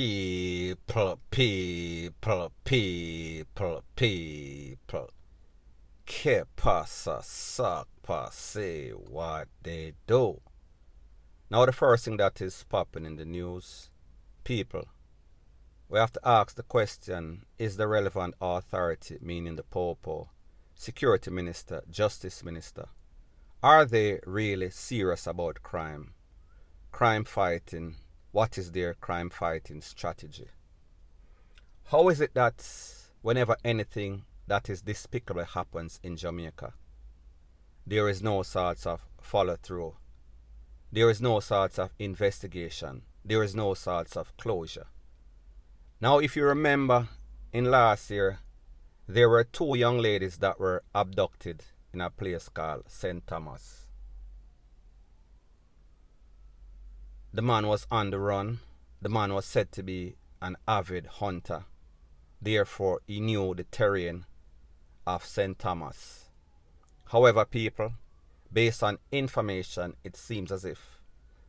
People. Que pasa, suck, say what they do. Now the first thing that is popping in the news, people, we have to ask the question, is the relevant authority, meaning the Popo, Security Minister, Justice Minister, are they really serious about crime? Crime fighting, what is their crime fighting strategy? How is it that whenever anything that is despicable happens in Jamaica, there is no sorts of follow through, there is no sorts of investigation, there is no sorts of closure? Now, if you remember, in last year, there were 2 young ladies that were abducted in a place called St. Thomas. The man was on the run. The man was said to be an avid hunter. Therefore, he knew the terrain of St. Thomas. However, people, based on information, it seems as if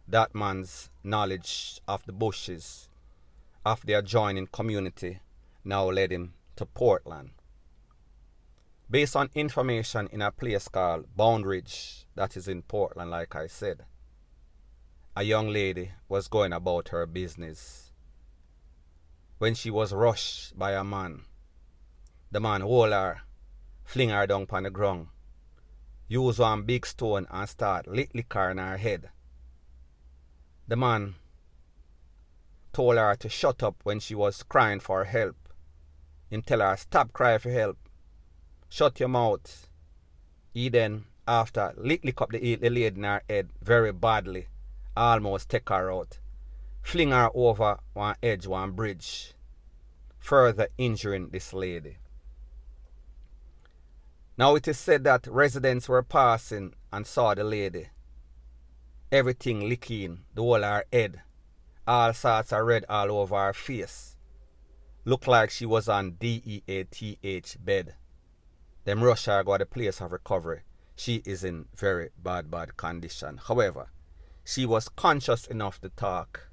that man's knowledge of the bushes of the adjoining community now led him to Portland. Based on information in a place called Boundridge, that is in Portland, like I said, a young lady was going about her business when she was rushed by a man. The man hold her, fling her down on the ground, use one big stone and start lick her in her head. The man told her to shut up when she was crying for help. Him tell her, stop crying for help. Shut your mouth. He then, after lick up the lady in her head very badly, almost take her out, fling her over one edge, one bridge, further injuring this lady. Now it is said that residents were passing and saw the lady. Everything licking, the whole her head, all sorts of red all over her face. Looked like she was on DEATH bed. Them rush her go to the place of recovery. She is in very bad condition. However, she was conscious enough to talk.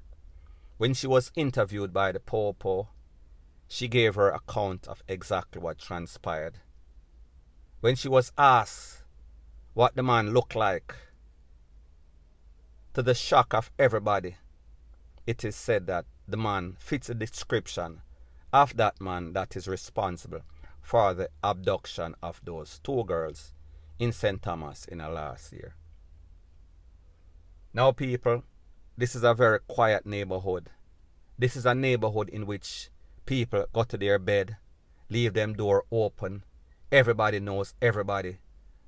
When she was interviewed by the Popo, she gave her account of exactly what transpired. When she was asked what the man looked like, to the shock of everybody, it is said that the man fits the description of that man that is responsible for the abduction of those 2 girls in St. Thomas in the last year. Now, people, this is a very quiet neighborhood. This is a neighborhood in which people go to their bed, leave them door open. Everybody knows everybody.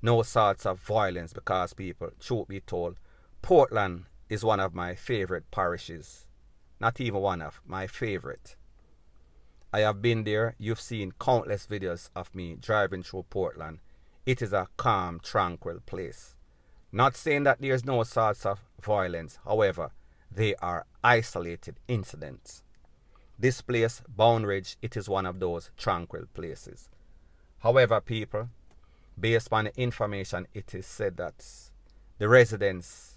No sorts of violence because, people, truth be told, Portland is one of my favorite parishes. Not even one of, my favorite. I have been there. You've seen countless videos of me driving through Portland. It is a calm, tranquil place. Not saying that there's no sorts of violence. However, they are isolated incidents. This place, Boundridge, it is one of those tranquil places. However, people, based on the information, it is said that the residents,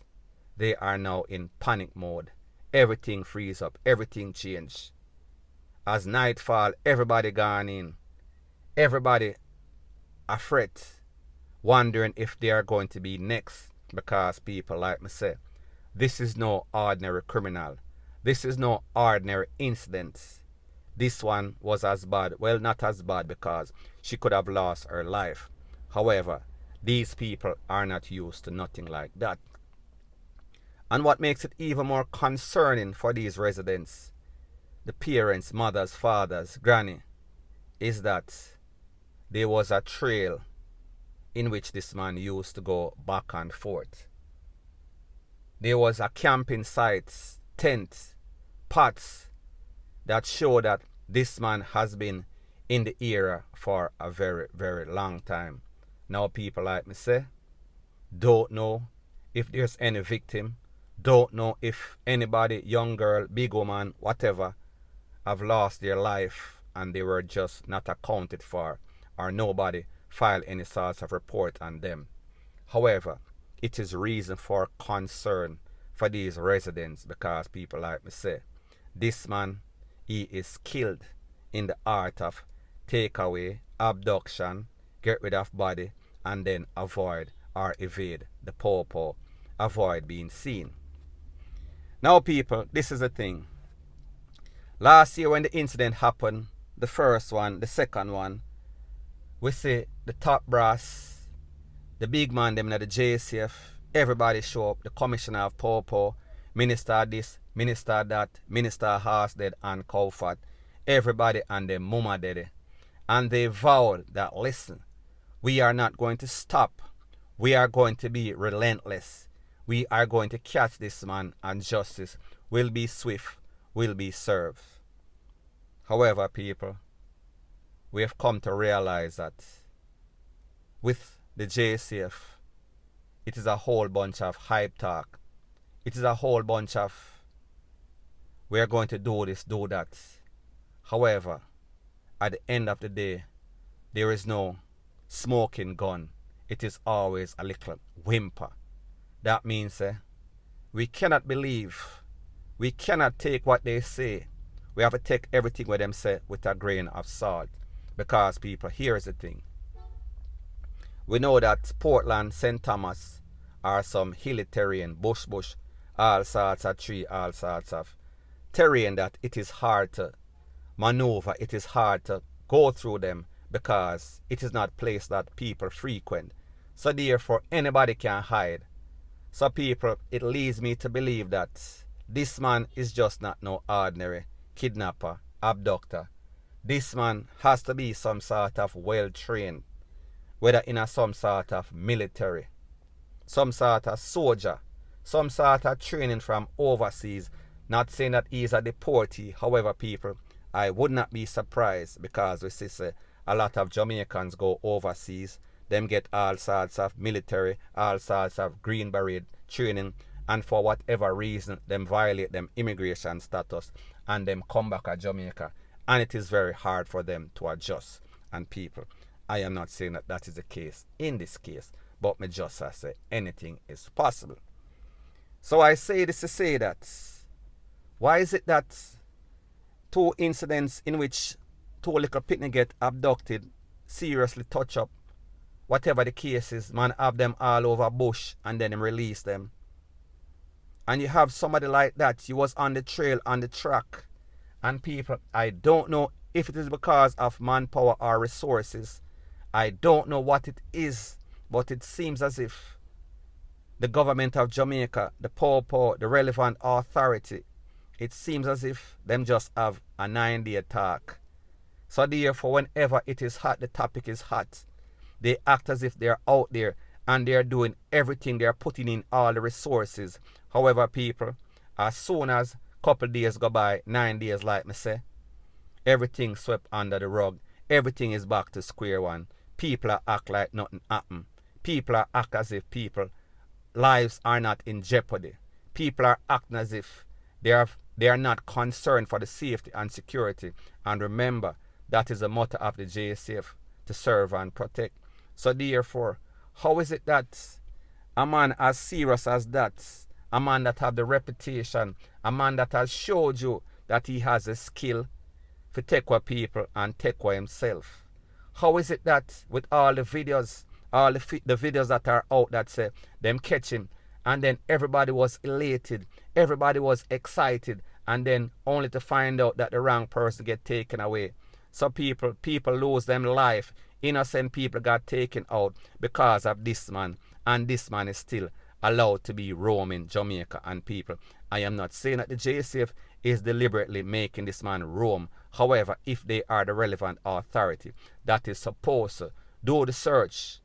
they are now in panic mode. Everything freeze up, everything change. As nightfall, everybody gone in. Everybody afraid, wondering if they are going to be next. Because, people, like me say, this is no ordinary criminal. This is no ordinary incident. This one was as bad, well, not as bad because she could have lost her life. However, these people are not used to nothing like that. And what makes it even more concerning for these residents, the parents, mothers, fathers, granny, is that there was a trail in which this man used to go back and forth. There was a camping site, tent, pots that show that this man has been in the area for a very long time. Now, people, like me say, don't know if there's any victim, don't know if anybody, young girl, big woman, whatever, have lost their life and they were just not accounted for, or nobody filed any sorts of report on them. However, it is reason for concern for these residents because, people, like me say, this man he is skilled in the art of takeaway, abduction, get rid of body, and then avoid or evade the popo, avoid being seen. Now people, this is the thing. Last year when the incident happened, the first one, the second one, we see the top brass, the big man them in the JCF, everybody show up, the commissioner of popo, minister this, minister that, minister Harsted and Cowfat, everybody and their mama daddy. And they vowed that, listen, we are not going to stop. We are going to be relentless. We are going to catch this man, and justice will be swift, will be served. However, people, we have come to realize that with the JCF, it is a whole bunch of hype talk. It is a whole bunch of, we are going to do this, do that. However, at the end of the day, there is no smoking gun. It is always a little whimper. That means we cannot believe, we cannot take what they say. We have to take everything what them say with a grain of salt. Because people, here's the thing. We know that Portland, St. Thomas are some hilly terrain, bush, all sorts of tree, all sorts of terrain that it is hard to maneuver, it is hard to go through them because it is not a place that people frequent. So therefore, anybody can hide. So people, it leads me to believe that this man is just not no ordinary kidnapper, abductor. This man has to be some sort of well-trained, whether in some sort of military, some sort of soldier, some sort of training from overseas. Not saying that he is a deportee. However, people, I would not be surprised because we see a lot of Jamaicans go overseas. Them get all sorts of military, all sorts of green beret training, and for whatever reason, them violate them immigration status and them come back to Jamaica. And it is very hard for them to adjust. And people, I am not saying that that is the case in this case, but me just say anything is possible. So I say this to say that, why is it that two incidents in which two little picnic get abducted, seriously touch up, whatever the case is, man have them all over bush and then release them. And you have somebody like that, you was on the trail, on the track. And people, I don't know if it is because of manpower or resources. I don't know what it is, but it seems as if the government of Jamaica, the popo, the relevant authority, it seems as if them just have a 9-day talk. So therefore, whenever it is hot, the topic is hot, they act as if they're out there and they're doing everything, they're putting in all the resources. However, people, as soon as a couple days go by, 9 days like me say, everything swept under the rug. Everything is back to square one. People are act like nothing happened. People are act as if people lives are not in jeopardy. People are acting as if they are not concerned for the safety and security. And remember, that is the motto of the JCF, to serve and protect. So therefore, how is it that a man as serious as that, a man that have the reputation, a man that has showed you that he has a skill to take with people and take with himself, how is it that with all the videos, all the videos that are out that say them catch him, and then everybody was elated, everybody was excited, and then only to find out that the wrong person get taken away? So people lose them life. Innocent people got taken out because of this man, and this man is still allowed to be roaming Jamaica. And people, I am not saying that the JCF is deliberately making this man roam. However, if they are the relevant authority that is supposed to do the search,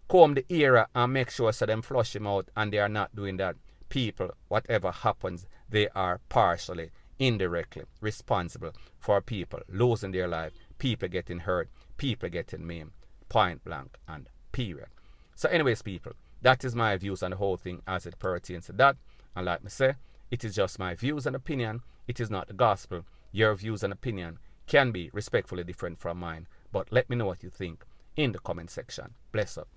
comb the area and make sure so them flush him out, and they are not doing that, people, whatever happens, they are partially, indirectly responsible for people losing their life, people getting hurt, people getting maimed, point blank and period. So anyways, people, that is my views on the whole thing as it pertains to that. And like me say, it is just my views and opinion. It is not the gospel. Your views and opinion can be respectfully different from mine. But let me know what you think in the comment section. Bless up.